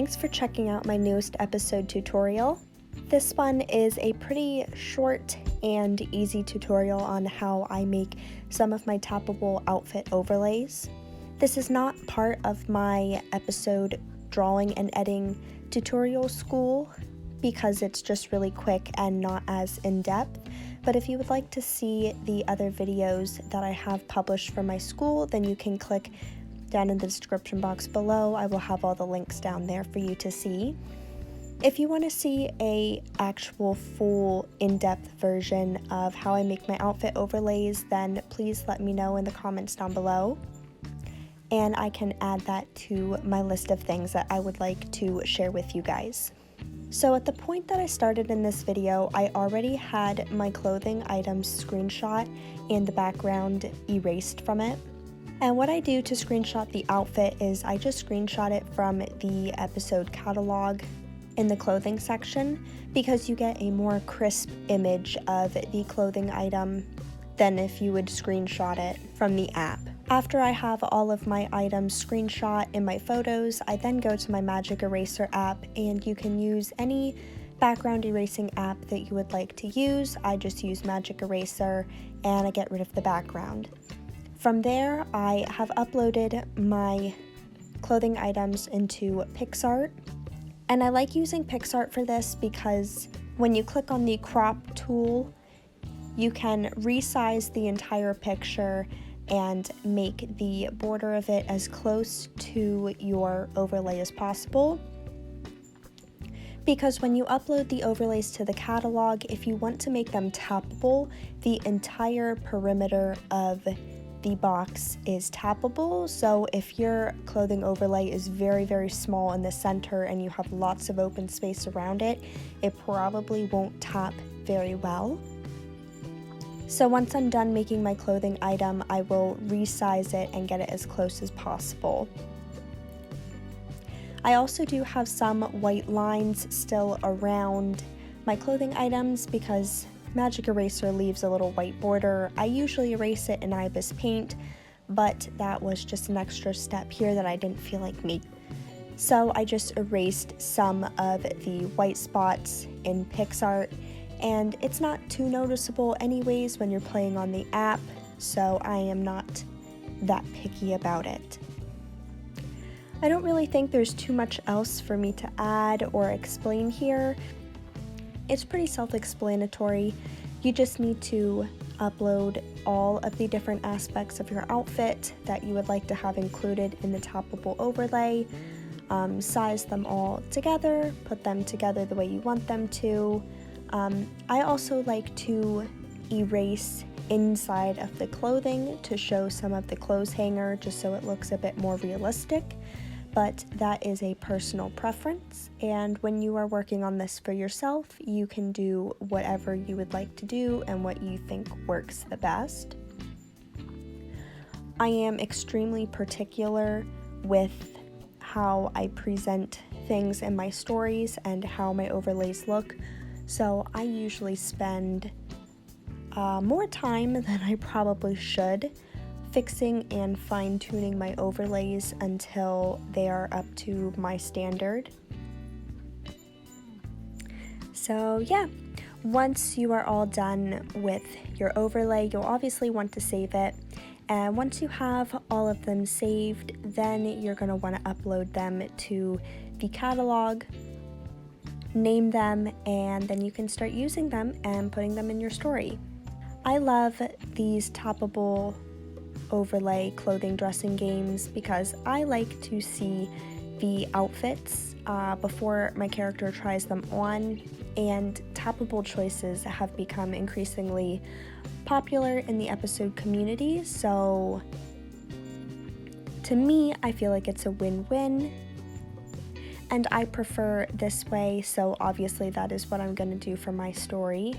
Thanks for checking out my newest episode tutorial. This one is a pretty short and easy tutorial on how I make some of my tappable outfit overlays. This is not part of my episode drawing and editing tutorial school because it's just really quick and not as in-depth. But if you would like to see the other videos that I have published for my school, then you can click down in the description box below. I will have all the links down there for you to see. If you want to see a actual full in-depth version of how I make my outfit overlays, then please let me know in the comments down below, and I can add that to my list of things that I would like to share with you guys. So at the point that I started in this video, I already had my clothing items screenshot and the background erased from it. And what I do to screenshot the outfit is I just screenshot it from the episode catalog in the clothing section because you get a more crisp image of the clothing item than if you would screenshot it from the app. After I have all of my items screenshot in my photos, I then go to my Magic Eraser app, and you can use any background erasing app that you would like to use. I just use Magic Eraser and I get rid of the background. From there, I have uploaded my clothing items into PicsArt, and I like using PicsArt for this because when you click on the crop tool, you can resize the entire picture and make the border of it as close to your overlay as possible. Because when you upload the overlays to the catalog, if you want to make them tappable, the entire perimeter of the box is tappable. So if your clothing overlay is very, very small in the center and you have lots of open space around it, it probably won't tap very well. So once I'm done making my clothing item, I will resize it and get it as close as possible. I also do have some white lines still around my clothing items because Magic Eraser leaves a little white border. I usually erase it in Ibis Paint, but that was just an extra step here that I didn't feel like making. So I just erased some of the white spots in PicsArt, and it's not too noticeable anyways when you're playing on the app, so I am not that picky about it. I don't really think there's too much else for me to add or explain here. It's pretty self-explanatory. You just need to upload all of the different aspects of your outfit that you would like to have included in the tappable overlay, size them all together, put them together the way you want them to. I also like to erase inside of the clothing to show some of the clothes hanger just so it looks a bit more realistic. But that is a personal preference, and when you are working on this for yourself, you can do whatever you would like to do and what you think works the best. I am extremely particular with how I present things in my stories and how my overlays look, so I usually spend more time than I probably should fixing and fine-tuning my overlays until they are up to my standard. So yeah, once you are all done with your overlay, you'll obviously want to save it, and once you have all of them saved, then you're going to want to upload them to the catalog, name them, and then you can start using them and putting them in your story. I love these tappable overlay clothing dressing games because I like to see the outfits before my character tries them on, and tappable choices have become increasingly popular in the episode community, so to me I feel like it's a win-win, and I prefer this way, so obviously that is what I'm going to do for my story.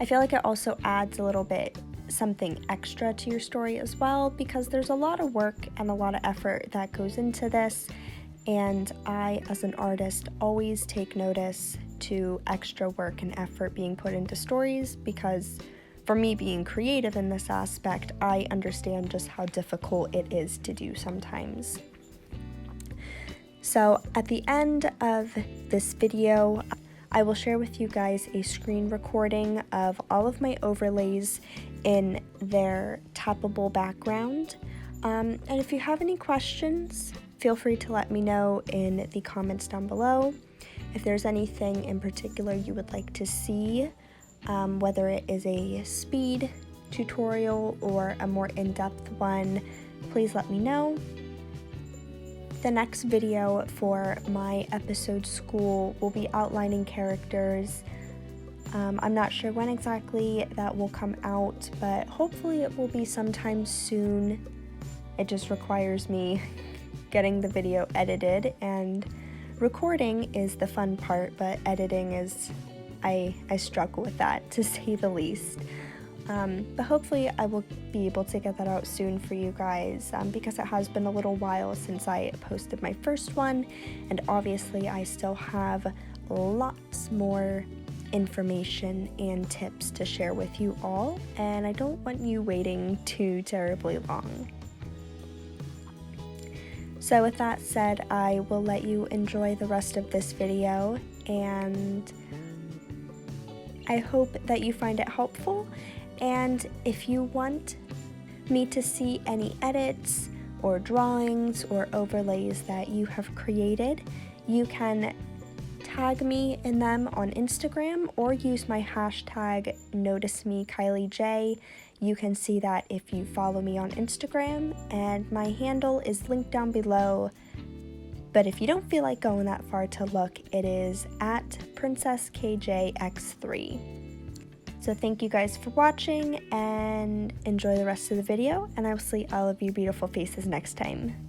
I feel like it also adds a little bit something extra to your story as well, because there's a lot of work and a lot of effort that goes into this, and I, as an artist, always take notice to extra work and effort being put into stories, because for me being creative in this aspect, I understand just how difficult it is to do sometimes. So at the end of this video, I will share with you guys a screen recording of all of my overlays in their tappable background. And if you have any questions, feel free to let me know in the comments down below. If there's anything in particular you would like to see, whether it is a speed tutorial or a more in-depth one, please let me know. The next video for my episode school will be outlining characters. I'm not sure when exactly that will come out, but hopefully it will be sometime soon. It just requires me getting the video edited, and recording is the fun part, but editing is, I struggle with that, to say the least. But hopefully I will be able to get that out soon for you guys, because it has been a little while since I posted my first one, and obviously I still have lots more information and tips to share with you all, and I don't want you waiting too terribly long. So with that said, I will let you enjoy the rest of this video, and I hope that you find it helpful. And if you want me to see any edits or drawings or overlays that you have created, you can tag me in them on Instagram or use my hashtag NoticeMeKylieJ. You can see that if you follow me on Instagram, and my handle is linked down below. But if you don't feel like going that far to look, it is at PrincessKJX3. So thank you guys for watching, and enjoy the rest of the video, and I will see all of you beautiful faces next time.